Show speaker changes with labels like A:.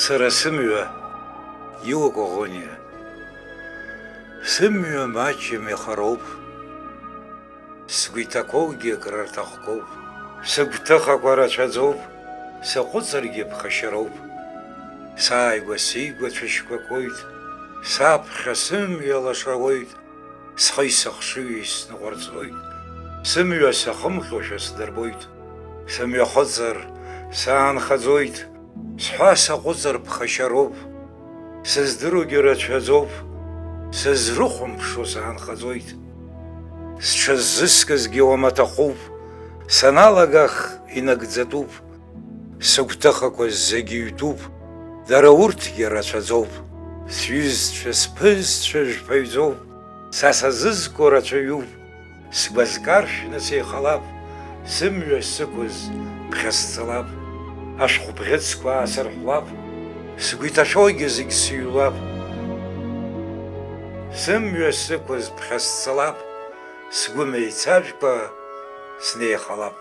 A: Сара сымҩа иугәаӷәыниа, сымҩа маҷым ихароуп, сгәы иҭақәоугьы акрырҭахқәоуп, сыгәҭыхақәа рацәаӡоуп, саҟәыҵыргьы ԥхашьароуп, сааигәа-сигәа цәашьқәакуеит, саԥхьа сымҩа лашауеит, схи сыхшыҩи сныҟәарҵоит, сымҩа сахымҟьошәа сдырбоит, сымҩахыҵыр саанхаӡоит, сҳәа саҟәыҵыр ԥхашьароуп, сыздыруагьы рацәаӡоуп, сызрыхәамԥшуа саанхаӡоит, сҽыззыскызгьы уамаҭахуп, саналагах инагӡатәуп, сыгәҭыхақәа зегьы ҩтәуп, дара урҭгьы рацәаӡоуп, сҩызцәа сԥызцәа жәпаҩӡоуп, са сазызко рацәаҩуп, сгәазкаршәны сеихалап, сымҩа сықәыз ԥхьасцалап, ашәҟәбӷьыцқәа аасырҳәлап, сгәы иҭашәогьы зегь сыҩлап, сымҩа сықәыз ԥхьасцалап, сгәы меицәажәкәа снеихалап.